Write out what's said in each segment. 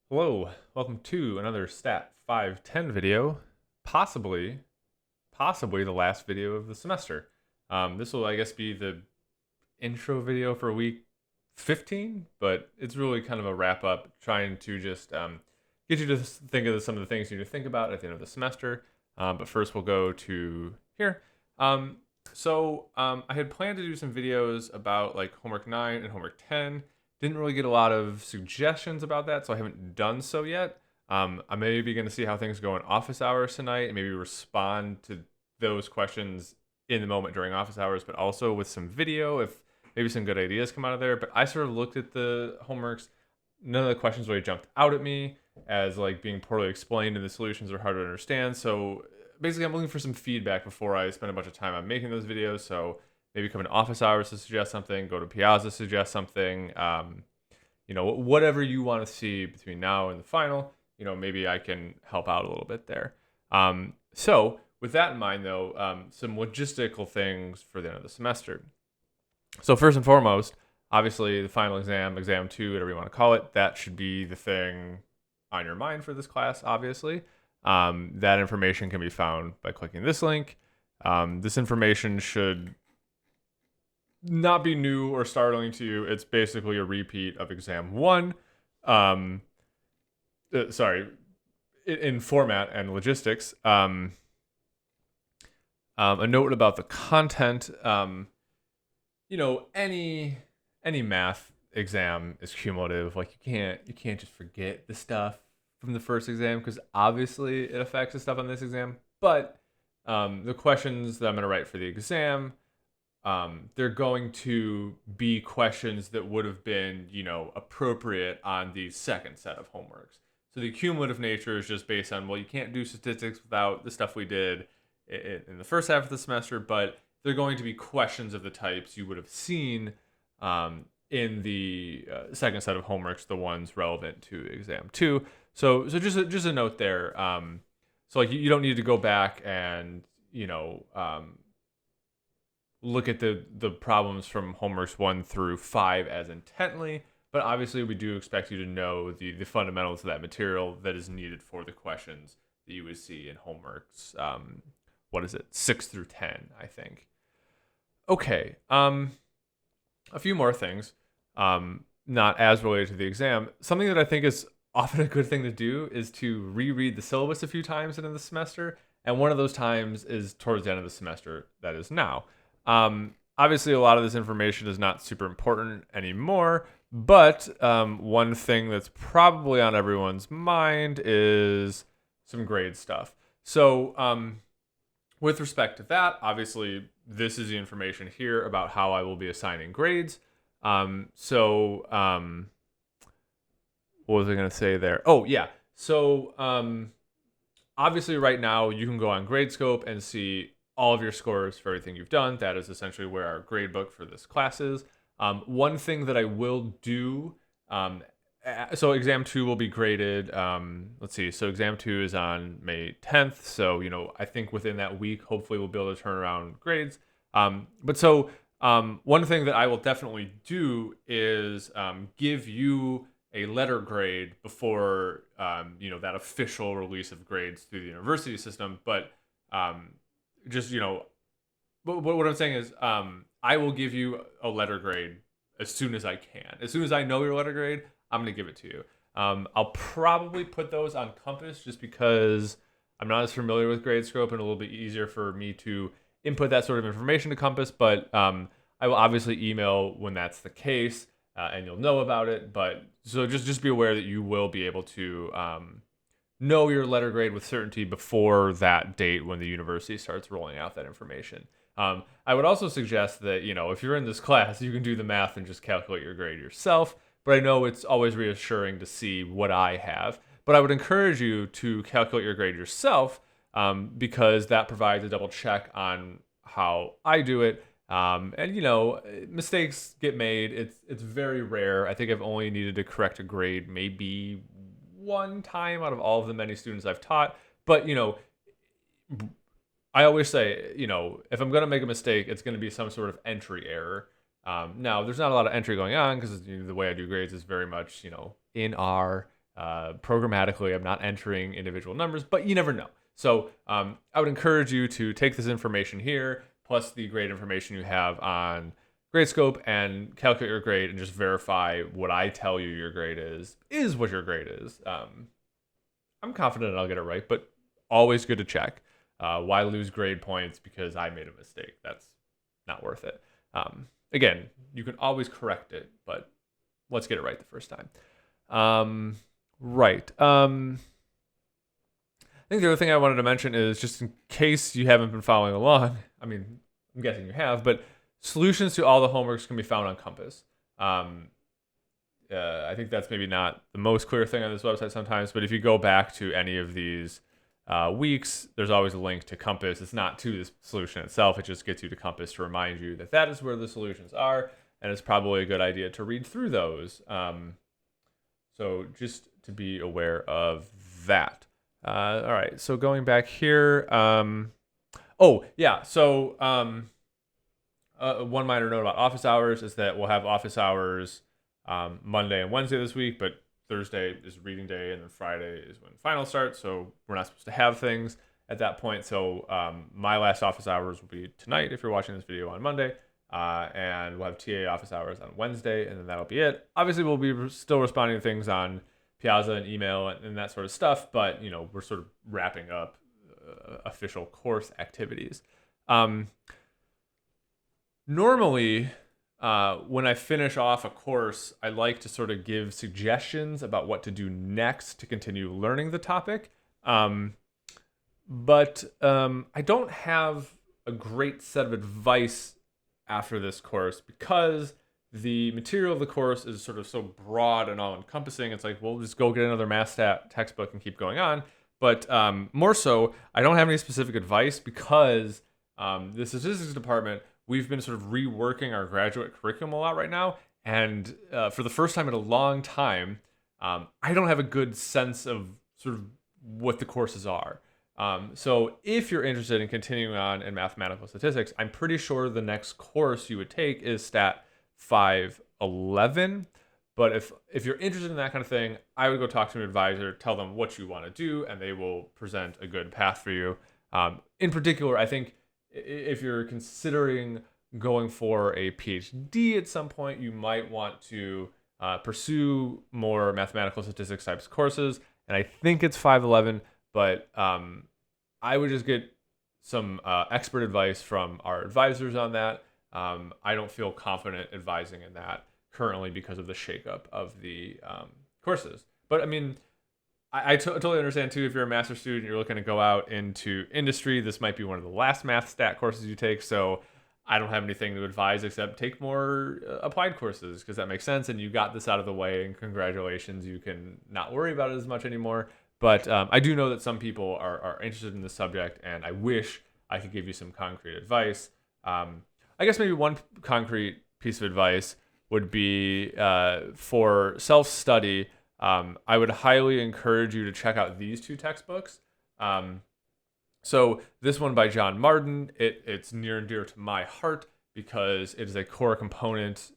Hello, welcome to another Stat 510 video, possibly the last video of the semester. This will, I guess, be the intro video for week 15, but it's really kind of a wrap up, trying to just get you to think of some of the things you need to think about at the end of the semester. But first, we'll go to here. I had planned to do some videos about like homework 9 and homework 10. Didn't really get a lot of suggestions about that, so I haven't done so yet. I'm maybe going to see how things go in office hours tonight and maybe respond to those questions in the moment during office hours, but also with some video if maybe some good ideas come out of there. But I sort of looked at the homeworks. None of the questions really jumped out at me as like being poorly explained and the solutions are hard to understand. So basically, I'm looking for some feedback before I spend a bunch of time on making those videos. So maybe come in office hours to suggest something, go to Piazza to suggest something. Whatever you want to see between now and the final, maybe I can help out a little bit there. So with that in mind, though, some logistical things for the end of the semester. So first and foremost, obviously the final exam, exam 2, whatever you want to call it, that should be the thing on your mind for this class, obviously. That information can be found by clicking this link. This information should not be new or startling to you. It's basically a repeat of exam 1. In format and logistics. A note about the content. Any math exam is cumulative. Like you can't just forget the stuff from the first exam because obviously it affects the stuff on this exam. But the questions that I'm going to write for the exam, they're going to be questions that would have been, appropriate on the second set of homeworks. So the cumulative nature is just based on, well, you can't do statistics without the stuff we did in the first half of the semester, but they're going to be questions of the types you would have seen in the second set of homeworks, the ones relevant to exam 2. So just a note there. So like you don't need to go back and look at the problems from homeworks 1 through 5 as intently, but obviously we do expect you to know the fundamentals of that material that is needed for the questions that you would see in homeworks 6 through 10, I think. Okay, a few more things, not as related to the exam. Something that I think is often a good thing to do is to reread the syllabus a few times in the semester, and one of those times is towards the end of the semester, that is now. Obviously, a lot of this information is not super important anymore, but one thing that's probably on everyone's mind is some grade stuff. So with respect to that, obviously, this is the information here about how I will be assigning grades. What was I going to say there? Oh, yeah. So obviously, right now, you can go on Gradescope and see all of your scores for everything you've done. That is essentially where our grade book for this class is. One thing that I will do, so exam 2 will be graded. Let's see. So exam 2 is on May 10th. So, I think within that week, hopefully we'll be able to turn around grades. One thing that I will definitely do is give you a letter grade before, that official release of grades through the university system. But what I'm saying is I will give you a letter grade as soon as I can. As soon as I know your letter grade, I'm going to give it to you. I'll probably put those on Compass just because I'm not as familiar with Gradescope and a little bit easier for me to input that sort of information to Compass. But I will obviously email when that's the case and you'll know about it. But so just be aware that you will be able to know your letter grade with certainty before that date when the university starts rolling out that information. I would also suggest that, if you're in this class, you can do the math and just calculate your grade yourself. But I know it's always reassuring to see what I have. But I would encourage you to calculate your grade yourself because that provides a double check on how I do it. Mistakes get made. It's very rare. I think I've only needed to correct a grade maybe one time out of all of the many students I've taught. But, I always say, if I'm going to make a mistake, it's going to be some sort of entry error. Now, there's not a lot of entry going on because the way I do grades is very much, in R. programmatically. I'm not entering individual numbers, but you never know. So I would encourage you to take this information here, plus the grade information you have on Gradescope, and calculate your grade and just verify what I tell you your grade is what your grade is. I'm confident I'll get it right, but always good to check. Why lose grade points because I made a mistake? That's not worth it. Again, you can always correct it, but let's get it right the first time. Right. I think the other thing I wanted to mention is, just in case you haven't been following along, I mean, I'm guessing you have, but solutions to all the homeworks can be found on Compass. I think that's maybe not the most clear thing on this website sometimes, but if you go back to any of these weeks, there's always a link to Compass. It's not to the solution itself. It just gets you to Compass to remind you that that is where the solutions are, and it's probably a good idea to read through those. So just to be aware of that. All right, so going back here. One minor note about office hours is that we'll have office hours Monday and Wednesday this week, but Thursday is reading day, and then Friday is when finals start, so we're not supposed to have things at that point. So my last office hours will be tonight if you're watching this video on Monday, and we'll have TA office hours on Wednesday, and then that'll be it. Obviously, we'll be still responding to things on Piazza and email and that sort of stuff, but we're sort of wrapping up official course activities. Normally, when I finish off a course, I like to sort of give suggestions about what to do next to continue learning the topic. But I don't have a great set of advice after this course, because the material of the course is sort of so broad and all-encompassing. It's like, well, just go get another math stat textbook and keep going on. But more so, I don't have any specific advice, because the statistics department, we've been sort of reworking our graduate curriculum a lot right now. And for the first time in a long time, I don't have a good sense of sort of what the courses are. So if you're interested in continuing on in mathematical statistics, I'm pretty sure the next course you would take is Stat 511. But if you're interested in that kind of thing, I would go talk to an advisor, tell them what you want to do, and they will present a good path for you. In particular, I think if you're considering going for a PhD at some point, you might want to pursue more mathematical statistics types courses. And I think it's 511, but I would just get some expert advice from our advisors on that. I don't feel confident advising in that currently because of the shakeup of the courses. But I mean, I totally understand too, if you're a master's student, you're looking to go out into industry, this might be one of the last math stat courses you take. So I don't have anything to advise except take more applied courses, because that makes sense. And you got this out of the way, and congratulations, you can not worry about it as much anymore. But I do know that some people are interested in this subject, and I wish I could give you some concrete advice. I guess maybe one concrete piece of advice would be for self-study. I would highly encourage you to check out these two textbooks. So this one by John Marden, it's near and dear to my heart, because it is a core component,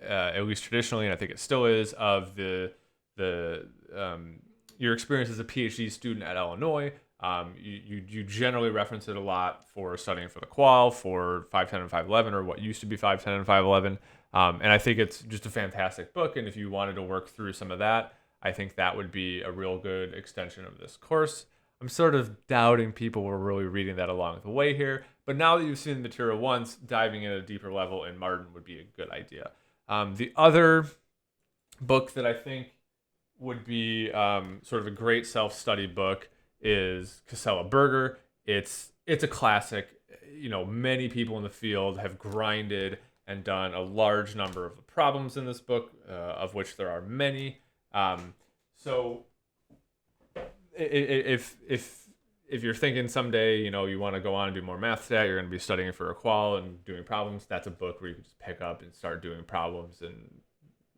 at least traditionally, and I think it still is, of your experience as a PhD student at Illinois. You generally reference it a lot for studying for the qual, for 510 and 511, or what used to be 510 and 511. And I think it's just a fantastic book. And if you wanted to work through some of that, I think that would be a real good extension of this course. I'm sort of doubting people were really reading that along the way here. But now that you've seen the material once, diving in at a deeper level in Marden would be a good idea. The other book that I think would be sort of a great self-study book is Casella-Berger. It's a classic. Many people in the field have grinded and done a large number of the problems in this book, of which there are many. So if you're thinking someday, you want to go on and do more math stat, you're going to be studying for a qual and doing problems, that's a book where you can just pick up and start doing problems, and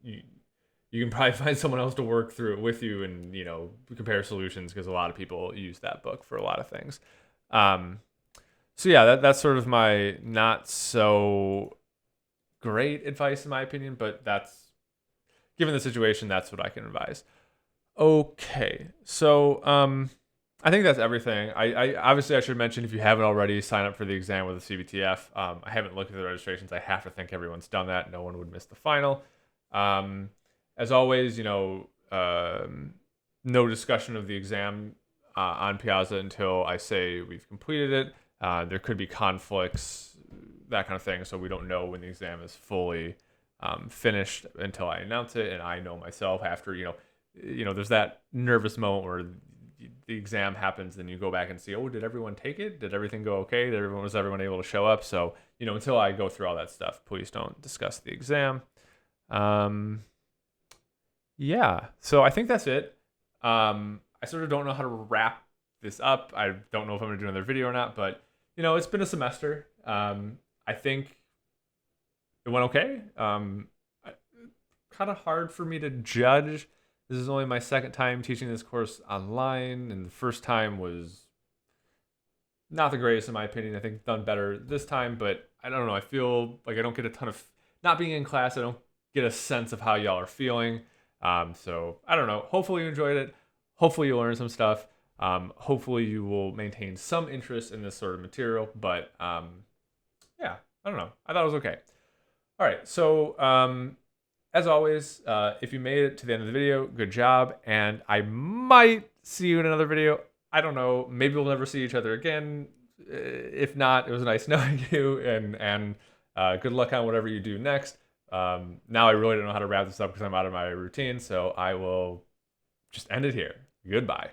you can probably find someone else to work through it with you and, compare solutions, because a lot of people use that book for a lot of things. So yeah, that's sort of my not so great advice in my opinion, but that's, given the situation, that's what I can advise. Okay, so I think that's everything. I obviously I should mention, if you haven't already, sign up for the exam with the CBTF. I haven't looked at the registrations. I have to think everyone's done that. No one would miss the final. Um, as always, no discussion of the exam on Piazza until I say we've completed it. There could be conflicts, that kind of thing. So we don't know when the exam is fully finished until I announce it, and I know myself after there's that nervous moment where the exam happens and you go back and see, oh, did everyone take it? Did everything go okay? Was everyone able to show up? So until I go through all that stuff, please don't discuss the exam. Yeah, so I think that's it. I sort of don't know how to wrap this up. I don't know if I'm gonna do another video or not, but it's been a semester. I think it went okay. Kind of hard for me to judge. This is only my second time teaching this course online, and the first time was not the greatest in my opinion. I think done better this time, but I don't know. I feel like I don't get a ton of, not being in class, I don't get a sense of how y'all are feeling. So I don't know. Hopefully you enjoyed it. Hopefully you learned some stuff. Hopefully you will maintain some interest in this sort of material. But yeah, I don't know. I thought it was okay. All right. So as always, if you made it to the end of the video, good job. And I might see you in another video. I don't know. Maybe we'll never see each other again. If not, it was nice knowing you. And good luck on whatever you do next. Now I really don't know how to wrap this up because I'm out of my routine. So I will just end it here. Goodbye.